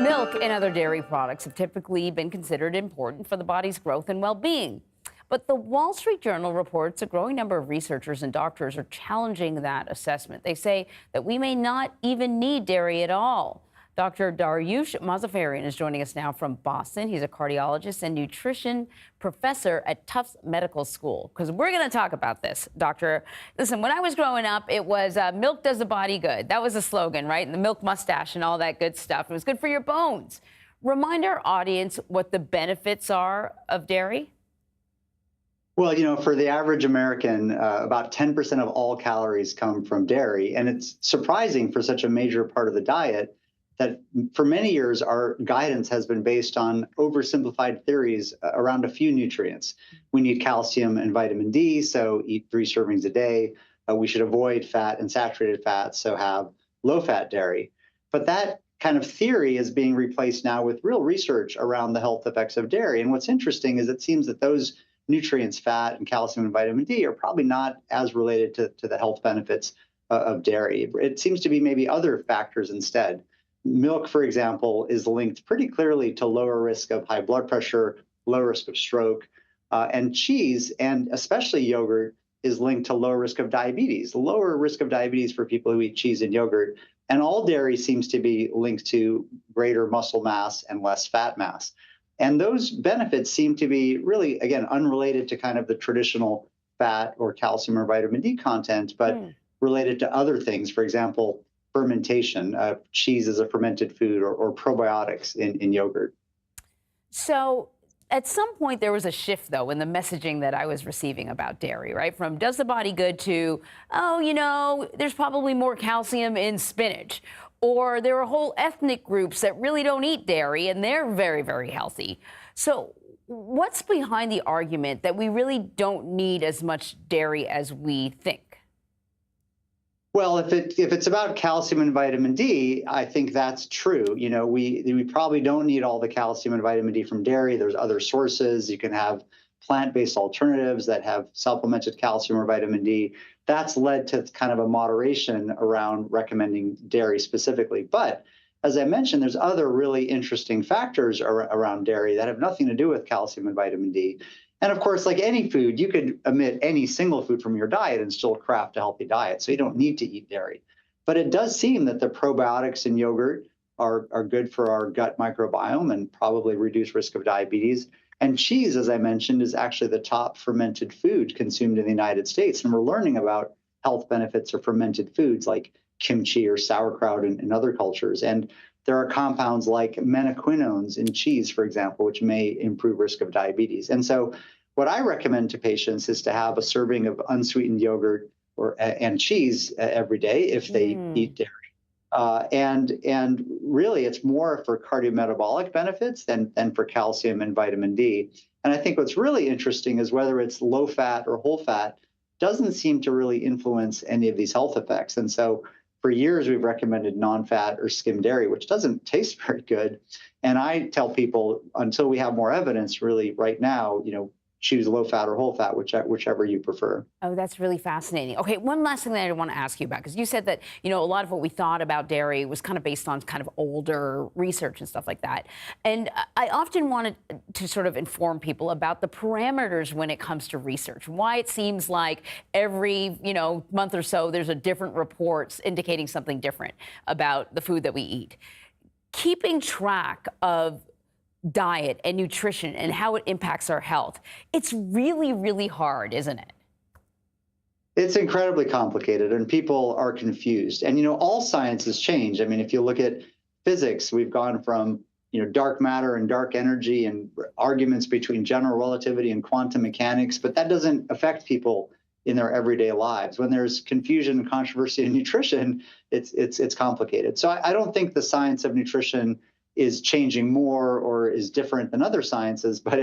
Milk and other dairy products have typically been considered important for the body's growth and well-being. But the Wall Street Journal reports a growing number of researchers and doctors are challenging that assessment. They say that we may not even need dairy at all. Dr. Dariush Mozaffarian is joining us now from Boston. He's a cardiologist and nutrition professor at Tufts Medical School. Because we're going to talk about this, Doctor. Listen, when I was growing up, it was milk does the body good. That was a slogan, right? And the milk mustache and all that good stuff. It was good for your bones. Remind our audience what the benefits are of dairy. Well, for the average American, about 10% of all calories come from dairy. And it's surprising for such a major part of the diet that for many years, our guidance has been based on oversimplified theories around a few nutrients. We need calcium and vitamin D, so eat 3 servings a day. We should avoid fat and saturated fats, so have low-fat dairy. But that kind of theory is being replaced now with real research around the health effects of dairy. And what's interesting is it seems that those nutrients, fat and calcium and vitamin D, are probably not as related to the health benefits of dairy. It seems to be maybe other factors instead. Milk, for example, is linked pretty clearly to lower risk of high blood pressure, lower risk of stroke, and cheese, and especially yogurt, is linked to lower risk of diabetes, lower risk of diabetes for people who eat cheese and yogurt. And all dairy seems to be linked to greater muscle mass and less fat mass. And those benefits seem to be really, again, unrelated to kind of the traditional fat or calcium or vitamin D content, but related to other things. For example, fermentation. Cheese is a fermented food, or probiotics in yogurt. So at some point there was a shift, though, in the messaging that I was receiving about dairy, right? From does the body good to, oh, there's probably more calcium in spinach. Or there are whole ethnic groups that really don't eat dairy and they're very, very healthy. So what's behind the argument that we really don't need as much dairy as we think? Well, if it's about calcium and vitamin D, I think that's true. We probably don't need all the calcium and vitamin D from dairy. There's other sources. You can have plant-based alternatives that have supplemented calcium or vitamin D. That's led to kind of a moderation around recommending dairy specifically. But as I mentioned, there's other really interesting factors around dairy that have nothing to do with calcium and vitamin D. And of course, like any food, you could omit any single food from your diet and still craft a healthy diet. So you don't need to eat dairy. But it does seem that the probiotics in yogurt are good for our gut microbiome and probably reduce risk of diabetes. And cheese, as I mentioned, is actually the top fermented food consumed in the United States. And we're learning about health benefits of fermented foods like kimchi or sauerkraut in other cultures. And there are compounds like menaquinones in cheese, for example, which may improve risk of diabetes. And so what I recommend to patients is to have a serving of unsweetened yogurt and cheese every day if they eat dairy. And really, it's more for cardiometabolic benefits than for calcium and vitamin D. And I think what's really interesting is whether it's low fat or whole fat doesn't seem to really influence any of these health effects. And so for years, we've recommended non-fat or skim dairy, which doesn't taste very good. And I tell people until we have more evidence, really right now, choose low fat or whole fat, whichever you prefer. Oh, that's really fascinating. Okay, one last thing that I want to ask you about, because you said that, a lot of what we thought about dairy was kind of based on kind of older research and stuff like that. And I often wanted to sort of inform people about the parameters when it comes to research, why it seems like every, month or so, there's a different reports indicating something different about the food that we eat. Keeping track of diet and nutrition and how it impacts our health. It's really, really hard, isn't it? It's incredibly complicated and people are confused. And, all sciences change. I mean, if you look at physics, we've gone from, dark matter and dark energy and arguments between general relativity and quantum mechanics, but that doesn't affect people in their everyday lives. When there's confusion and controversy in nutrition, it's complicated. So I don't think the science of nutrition is changing more or is different than other sciences, but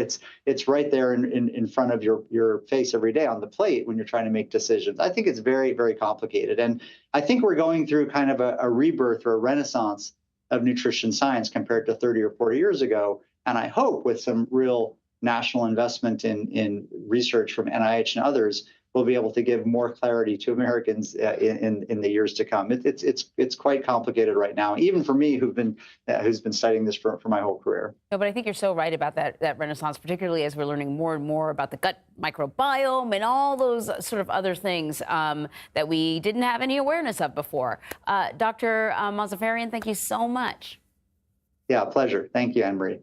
it's right there in front of your face every day on the plate when you're trying to make decisions. I think it's very, very complicated. And I think we're going through kind of a rebirth or a renaissance of nutrition science compared to 30 or 40 years ago. And I hope with some real national investment in research from NIH and others, we'll be able to give more clarity to Americans in the years to come. It's quite complicated right now, even for me, who's been studying this for my whole career. No, but I think you're so right about that renaissance, particularly as we're learning more and more about the gut microbiome and all those sort of other things that we didn't have any awareness of before. Dr. Mozaffarian, thank you so much. Yeah, pleasure. Thank you, Anne Marie.